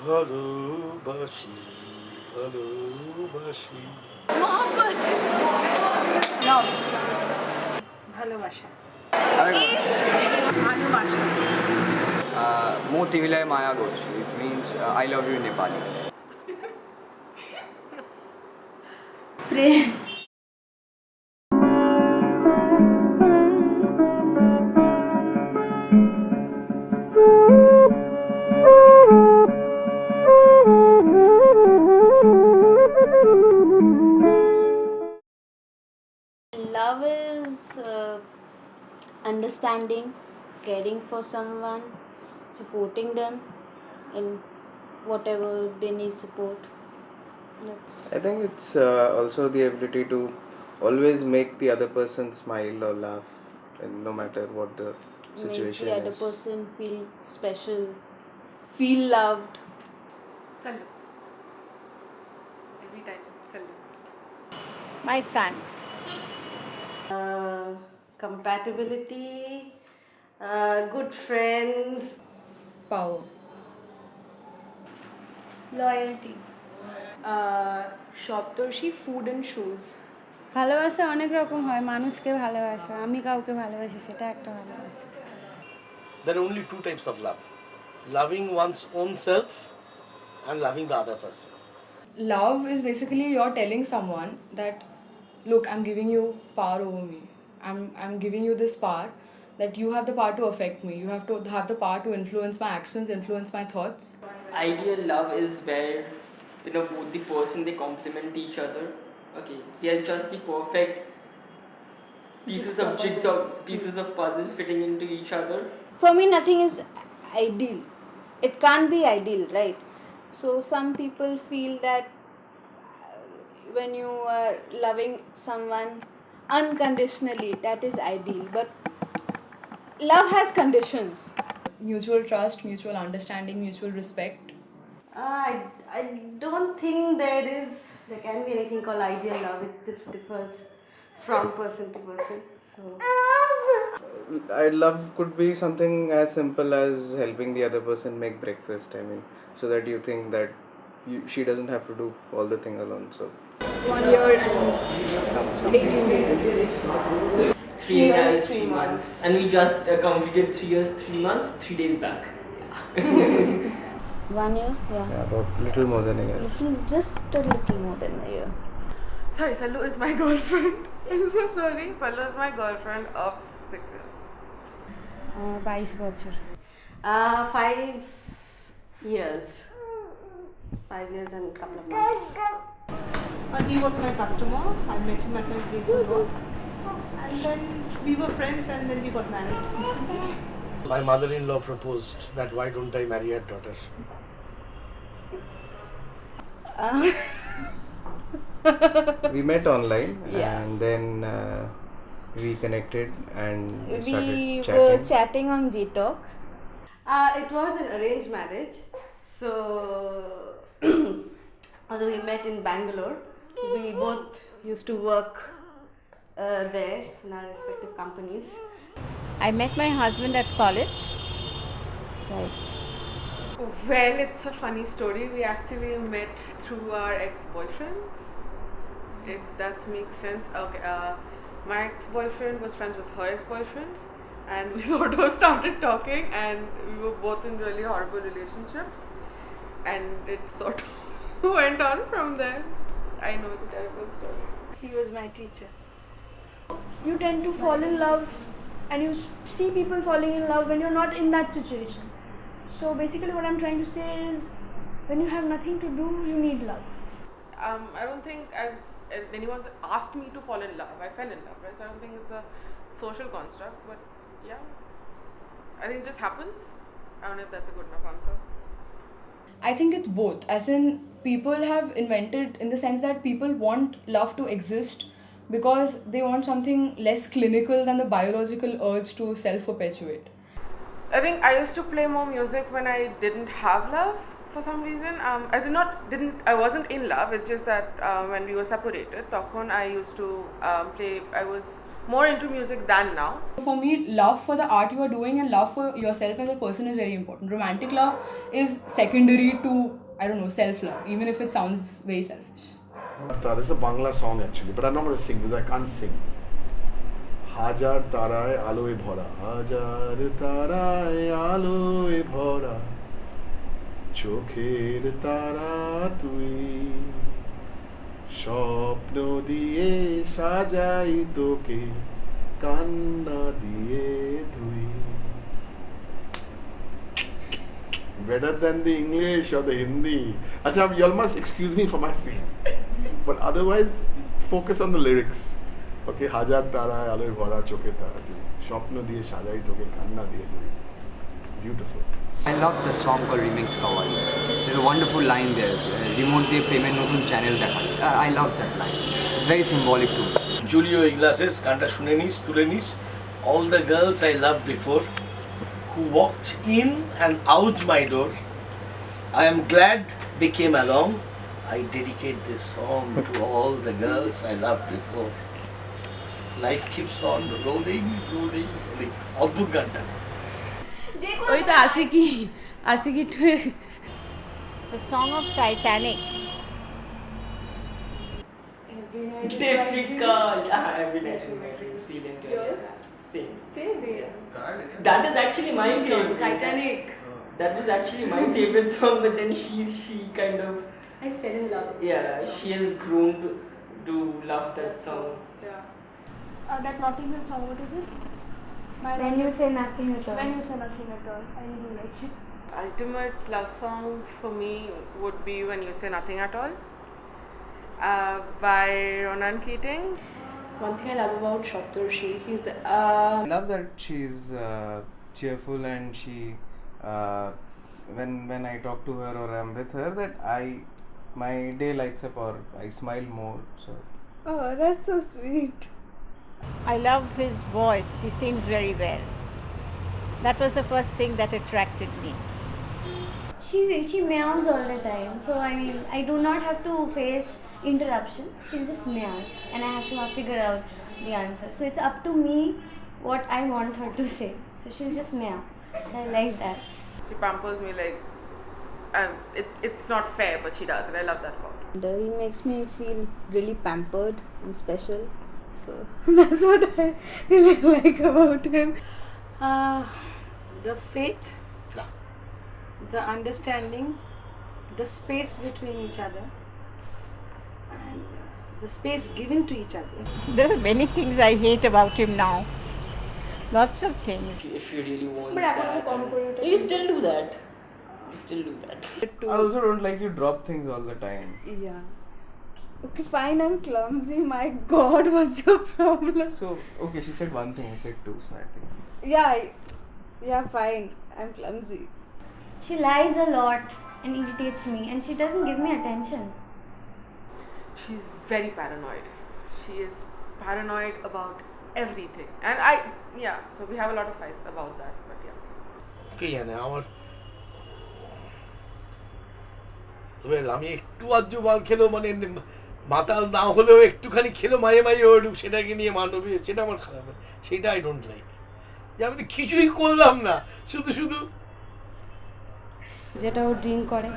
ভালোবাসি ভালোবাসি मोहब्बत लव ভালোবাসা ভালোবাসা Motivilay Maya Gochu. It means I love you in Nepali. Prem Love is understanding, caring for someone, supporting them in whatever they need support. That's I think it's also the ability to always make the other person smile or laugh, and no matter what the make situation the other is. person feel special, feel loved. Sallu. Every time, Sallu. My son. Compatibility, good friends. Power. Loyalty. Saptarshi food and shoes ভালোবাসা অনেক রকম হয়, মানুষকে ভালোবাসা, আমি কাউকে ভালোবাসি, সেটা একটা ভালোবাসা। There are only two types of love: loving one's own self and loving the other person. Love is basically you're telling someone that, look, I'm giving you power over me. I'm giving you this power that you have the power to affect me. You have to have the power to influence my actions, influence my thoughts. Ideal love is where both the person, they complement each other. Okay, they are just the perfect pieces of puzzle fitting into each other. For me, nothing is ideal. It can't be ideal, right? So some people feel that when you are loving someone unconditionally, that is ideal. But love has conditions. Mutual trust, mutual understanding, mutual respect. I don't think there can be anything called ideal love. It just differs from person to person. So Love could be something as simple as helping the other person make breakfast. I mean, so that you think that she doesn't have to do all the thing alone. So 1 year and 18 days 3 years, 3 months. And we just completed 3 years, 3 months, 3 days back. 1 year, yeah. about little more than a year. Just a little more than a year. Sorry, Sallu is my girlfriend. I'm so sorry. Sallu is my girlfriend of 6 years. 22 বছর। 5 years. 5 years and a couple of months. He was my customer. I met him at my place of work. And then we were friends and then we got married. My mother-in-law proposed that why don't I marry her daughter? We met online, Yeah. and then we connected and started We chatting. were chatting on G-Talk. It was an arranged marriage. So although we met in Bangalore, we both used to work there in our respective companies. I met my husband at college. Right. Well, it's a funny story. We actually met through our ex-boyfriends, if that makes sense. Okay, my ex-boyfriend was friends with her ex-boyfriend, and we sort of started talking, and we were both in really horrible relationships, and it sort of went on from there. I know it's a terrible story. He was my teacher. You tend to fall in love and you see people falling in love when you're not in that situation. So basically what I'm trying to say is when you have nothing to do, you need love. I don't think anyone's asked me to fall in love. I fell in love, right? So I don't think it's a social construct, but yeah, I think it just happens. I don't know if that's a good enough answer. I think it's both. As in, people have invented in the sense that people want love to exist because they want something less clinical than the biological urge to self-perpetuate. I think I used to play more music when I didn't have love for some reason. As in I wasn't in love. It's just that when we were separated, Tokon I used to play. I was more into music than now. For me, love for the art you are doing and love for yourself as a person is very important. Romantic love is secondary to, I don't know, self-love, even if it sounds very selfish. This is a Bangla song actually, but I'm not going to sing because I can't sing. Hajar taray aloe bhora, hajar taray aloe bhora, chokher tara tui, স্বপ্ন দিয়ে সাজাই তোকে কান্না দিয়ে ধুই. Better than the English or the Hindi. Achha, you all must excuse me for my singing. But otherwise, focus on the lyrics. Okay, Hajar Tara, Aloe Bhora, Choke Tara, Shopno Diye Shajai Toke, Kanna Diye Dui. Beautiful. I love the song called Remix Kawaii. There's a wonderful line there. Remote de payment notun channel dekhali. I love that line. It's very symbolic too. Julio Iglesias, Kanta Shunenis, Tulenis, all the girls I loved before who walked in and out my door. I am glad they came along. I dedicate this song to all the girls I loved before. Life keeps on rolling, rolling, rolling. Adbhut ganta. ওই তো Aashiqui two The song of Titanic. Difficult. Every night in my dream, ceiling to same. Same there. That is actually my favorite. Titanic. That was actually my favorite song, but then she kind of, I fell in love. yeah, she has grown to love that song. Yeah. That Notting Hill song, what is it? Smile When you say nothing at all. When you say nothing at all. I really like it. Ultimate love song for me would be When You Say Nothing at All by Ronan Keating. One thing I love about Shoptorshi, he's the I love that she's cheerful and she when I talk to her or I'm with her, that my day lights up or I smile more. So Oh, that's so sweet. I love his voice. He sings very well. That was the first thing that attracted me. She meows all the time. So I mean, I do not have to face interruptions. She'll just meow, and I have to figure out the answer. So it's up to me what I want her to say. So she'll just meow. I like that. She pampers me like, it's not fair, but she does, and I love that about her. And, he makes me feel really pampered and special. So that's what I really like about him. The faith, the understanding, the space between each other, and the space given to each other. There are many things I hate about him now. Lots of things. If you really want But that, you still do that. You still do that. I also don't like you drop things all the time. Yeah. Okay, fine, I'm clumsy. My God, what's your problem? So okay, she said one thing, I said two, so I think. Yeah, fine. I'm clumsy. She lies a lot and irritates me, and she doesn't give me attention. She's very paranoid. She is paranoid about everything. And so we have a lot of fights about that, but yeah. কে জানে আমার আমি একটু আধটু মাল খেলেও মানে মাতাল না হলেও একটুখানি খেলো মায়ে ওর সেটাকে নিয়ে মানবী সেটা আমার খারাপ হয়, সেটা আই ডোন্ট লাইক। যে আমি তো কিছুই করলাম না, শুধু যেটা ও ড্রিঙ্ক করে।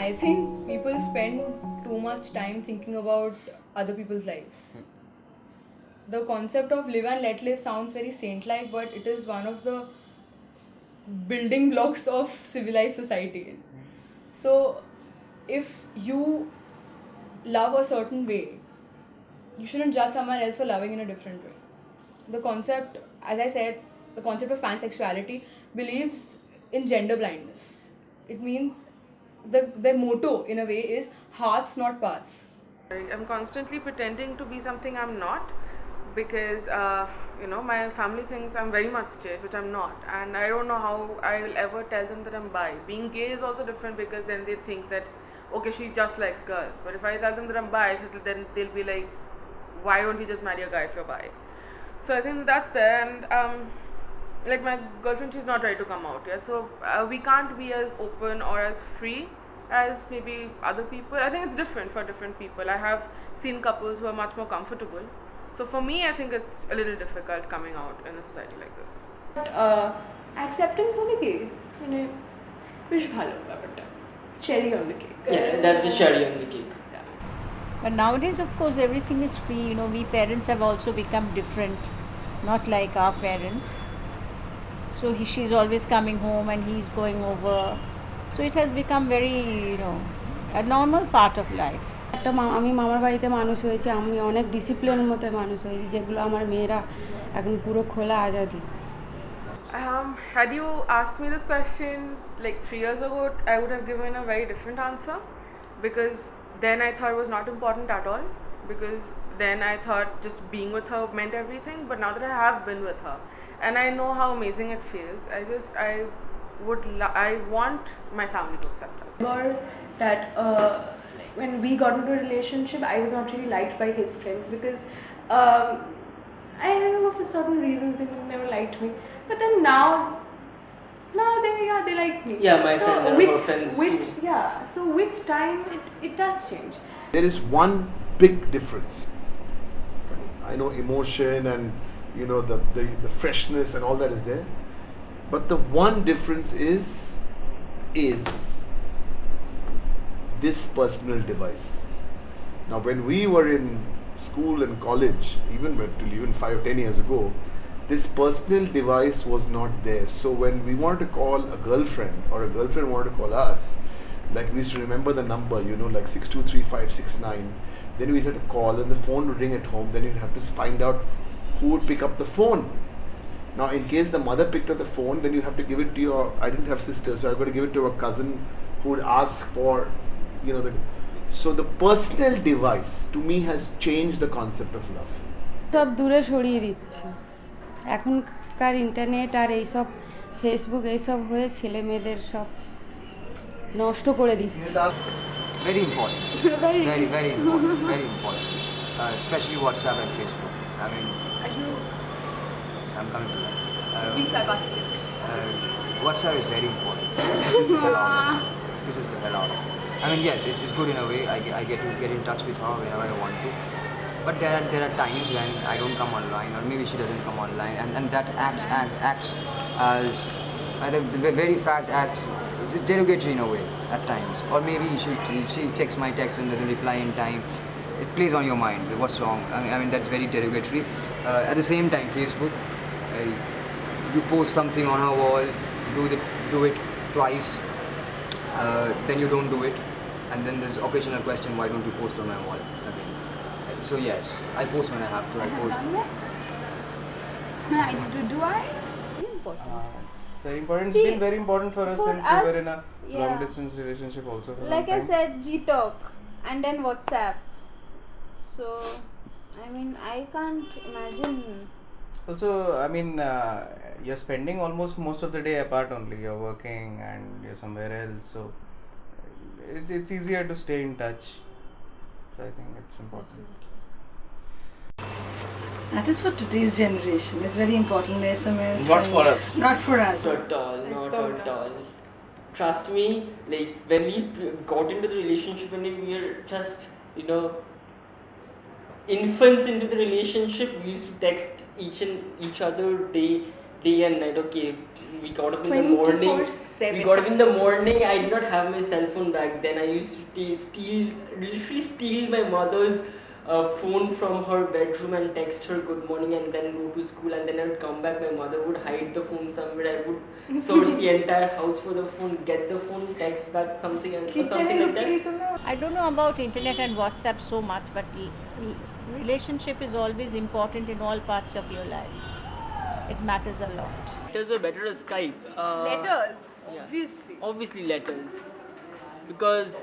I think people spend too much time thinking about other people's lives. the concept of live and let live sounds very saint-like, but it is one of the building blocks of civilized society. So, if you love a certain way, you shouldn't judge someone else for loving in a different way. The concept, as I said, the concept of pansexuality believes in gender blindness. It means their motto, in a way, is hearts, not paths. I'm constantly pretending to be something I'm not because my family thinks I'm very much straight, which I'm not, and I don't know how I'll ever tell them that I'm bi. Being gay is also different because then they think that okay, she just likes girls, but if I tell them that I'm bi, then they'll be like, why don't you just marry a guy if you're bi? So I think that's there, and like my girlfriend, she's not ready to come out yet, so we can't be as open or as free as maybe other people. I think it's different for different people. I have seen couples who are much more comfortable. So for me, I think it's a little difficult coming out in a society like this. Acceptance হলে কি মানে বেশ ভালো ব্যাপারটা, cherry on the cake. Yeah, that's the cherry on the cake. But nowadays, of course, everything is free. You know, we parents have also become different, not like our parents. So she's always coming home and he's going over. So it has become very, a normal part of life. আমি মামার বাড়িতে মানুষ হয়েছি, আমি অনেক ডিসিপ্লিনের মতো মানুষ হয়েছি, যেগুলো আমার মেয়েরা এখন পুরো খোলা Azadi. Had you asked me this question like 3 years ago, I would have given a very different answer, because then I thought it was not important at all, because then I thought just being with her meant everything. But now that I have been with her and I know how amazing it feels, I want my family to accept us. Or that like when we got into a relationship, I was not really liked by his friends because I don't know, for certain reasons they never liked me. But then now they like me. Yeah, my friends are more friends too. So with time it does change. There is one big difference. I know emotion and the freshness and all that is there, but the one difference is this personal device. Now, when we were in school and college, even 5 or 10 years ago, this personal device was not there. So when we wanted to call a girlfriend or a girlfriend wanted to call us, like we used to remember the number, like 623569. Then we'd have to call and the phone would ring at home. Then you'd have to find out who would pick up the phone. Now, in case the mother picked up the phone, then you have to give it to I didn't have sisters, so I've got to give it to a cousin who would ask for, so the personal device to me has changed the concept of love. সব দূরে সরিয়ে দিচ্ছে এখনকার internet আর এইসব Facebook এইসব হয়ে ছেলে মেয়েদের সব নষ্ট করে দিচ্ছে। Very important. very important. Especially WhatsApp and Facebook. I mean, I'm coming to that. Being sarcastic. WhatsApp is very important. This is the hell out of it. I mean, yes, it's good in a way. I get to get in touch with her whenever I want to. But there are times when I don't come online, or maybe she doesn't come online, and that acts as the very fact acts derogatory in a way at times. Or maybe she checks my text and doesn't reply in time. It plays on your mind. What's wrong? I mean that's very derogatory. At the same time, Facebook, you post something on her wall, do it twice, then you don't do it, and then there's occasional question, why don't you post on my wall again? So yes, I post when I have to. I post. Do I? It's very important. See, It's been very important for us for since we were us, in a yeah. long distance relationship also. For Like some I time. said, G-Talk and then WhatsApp. So, I mean, I can't imagine. Also, I mean, you're spending almost most of the day apart only. You're working and you're somewhere else, so it's easier to stay in touch. So I think it's important. That is for today's generation. It's very important. SMS. Not for us. Not for us. Not at all. Trust me, like when we got into the relationship, when we were just, infants into the relationship, we used to text each other day and night. Okay, we got up in the morning. 24/7. We got up in the morning. I did not have my cell phone back then. I used to literally steal my mother's a phone from her bedroom and text her good morning and then go to school, and then I would come back, my mother would hide the phone somewhere, I would search the entire house for the phone, get the phone, text back something and or something like that. I don't know about internet and WhatsApp so much, but relationship is always important in all parts of your life. It matters a lot. Letters are better as Skype. Letters, Yeah. obviously. Obviously letters. Because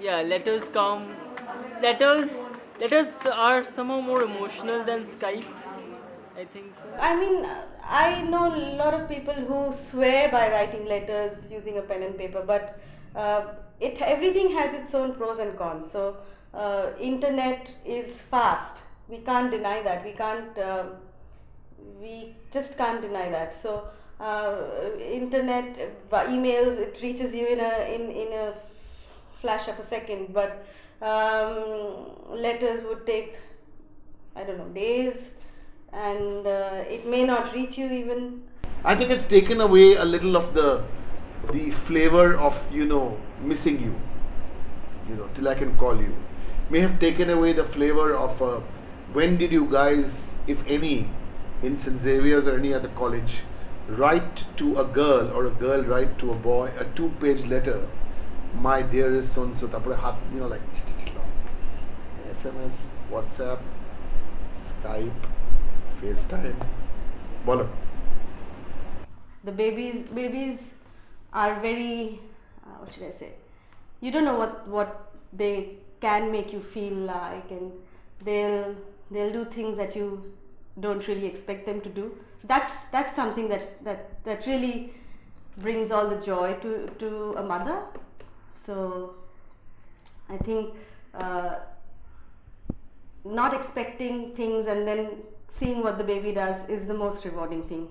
letters come. Letters are somehow more emotional than Skype. I think so. I mean, I know a lot of people who swear by writing letters using a pen and paper, but everything has its own pros and cons. So, internet is fast. We can't deny that. We just can't deny that. So, internet, emails, it reaches you in a flash of a second, but letters would take, I don't know, days, and it may not reach you even. I think it's taken away a little of the flavor of missing you, till I can call you. May have taken away the flavor of when did you guys, if any, in St. Xavier's or any other college, write to a girl or a girl write to a boy a 2-page letter, my dearest son, so like SMS, WhatsApp, Skype, FaceTime. Bolo. The babies are very, what should I say? You don't know what they can make you feel like, and they'll do things that you don't really expect them to do. That's something that really brings all the joy to a mother. So I think not expecting things and then seeing what the baby does is the most rewarding thing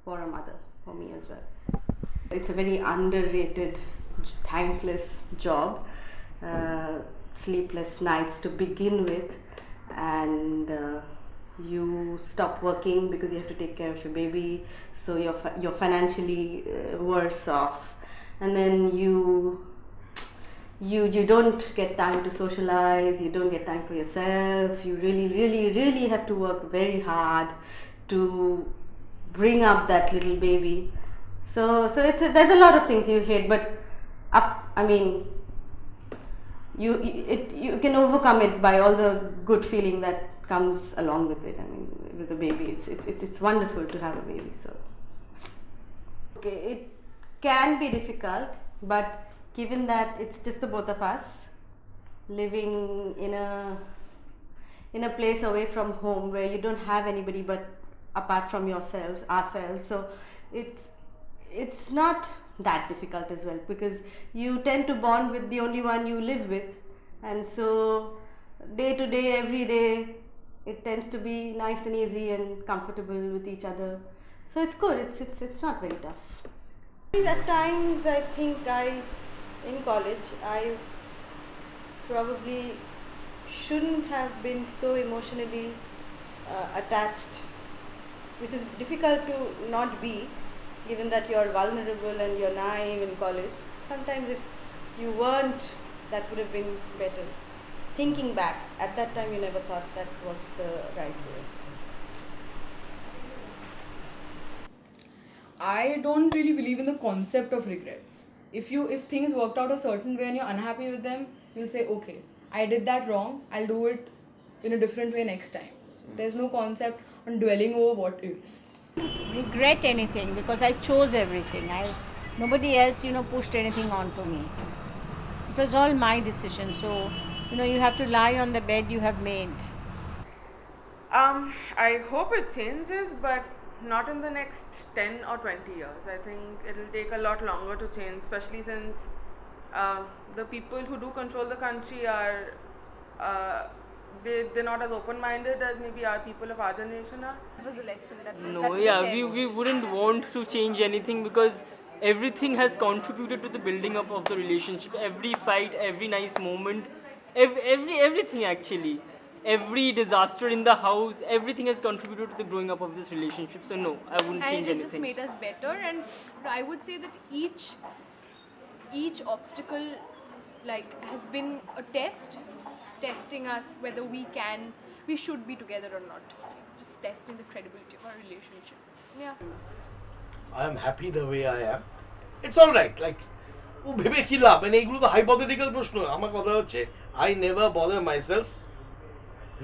for a mother, for me as well. It's a very underrated, thankless job. Sleepless nights to begin with, and you stop working because you have to take care of your baby, so you're financially worse off, and then you don't get time to socialize, you don't get time for yourself, you really have to work very hard to bring up that little baby. So there's a lot of things you hate, but you can overcome it by all the good feeling that comes along with it. I mean, with a baby, it's wonderful to have a baby. So okay, it can be difficult, but given that it's just the both of us living in a place away from home where you don't have anybody but apart from ourselves, so it's not that difficult as well, because you tend to bond with the only one you live with, and so day to day, every day, it tends to be nice and easy and comfortable with each other. So it's good. It's not very tough. At times, I think in college, I probably shouldn't have been so emotionally attached, which is difficult to not be, given that you're vulnerable and you're naive in college. Sometimes if you weren't, that would have been better. Thinking back, at that time you never thought that was the right way. I don't really believe in the concept of regrets. If things worked out a certain way and you're unhappy with them, you'll say, okay, I did that wrong, I'll do it in a different way next time. So there's no concept on dwelling over what ifs. Regret anything, because I chose everything. Nobody else pushed anything onto me. It was all my decision. So you have to lie on the bed you have made. I hope it changes, but not in the next 10 or 20 years. I think it'll take a lot longer to change, especially since the people who do control the country are they're not as open-minded as maybe our people of our generation are. It was a lesson We wouldn't want to change anything, because everything has contributed to the building up of the relationship. Every fight, every nice moment, everything actually, every disaster in the house, everything has contributed to the growing up of this relationship. So no, I wouldn't change anything. And it has just made us better, and I would say that each obstacle has been a test testing us whether we should be together or not. Just testing the credibility of our relationship. Yeah. I am happy the way I am. It's all right. Like, ও ভেবে কি লাভ? মানে এইগুলো তো hypothetical প্রশ্ন। আমার কথা হচ্ছে I never bother myself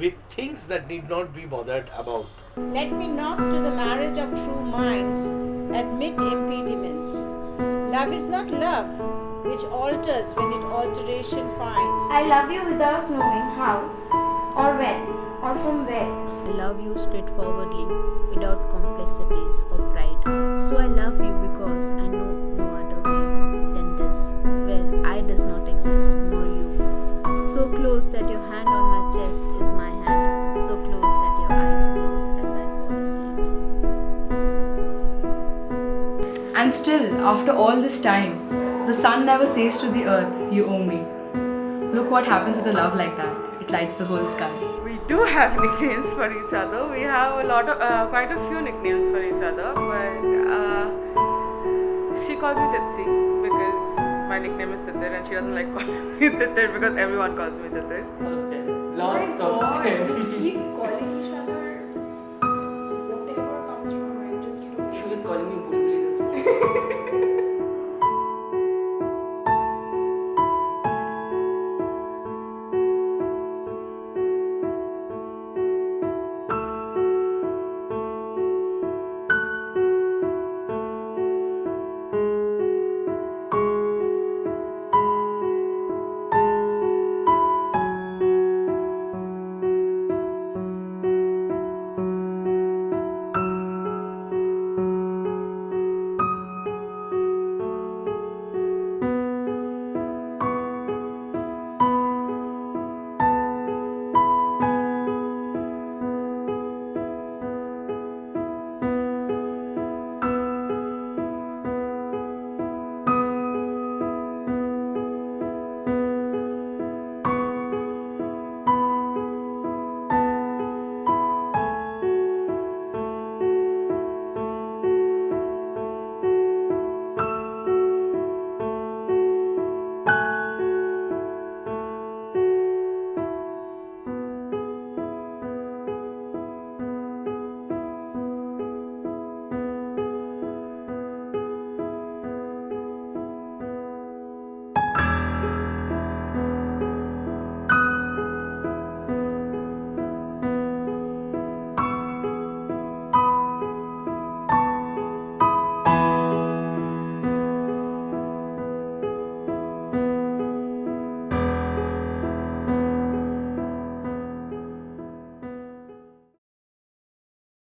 with things that need not be bothered about. Let me not to the marriage of true minds admit impediments. Love is not love, which alters when it alteration finds. I love you without knowing how, or when, or from where. I love you straightforwardly, without complexities or pride. So I love you because I know no other way than this, where I does not exist, nor you. So close that your hand on my chest is my hand, so close that your eyes close as I fall asleep. And still, after all this time, the sun never says to the earth, you owe me. Look what happens with a love like that. It lights the whole sky. We do have nicknames for each other. We have quite a few nicknames for each other, but she calls me Titsi because my nickname is Titir, and she doesn't like calling me Titir because everyone calls me Titir. Lots of them. Keep calling each other.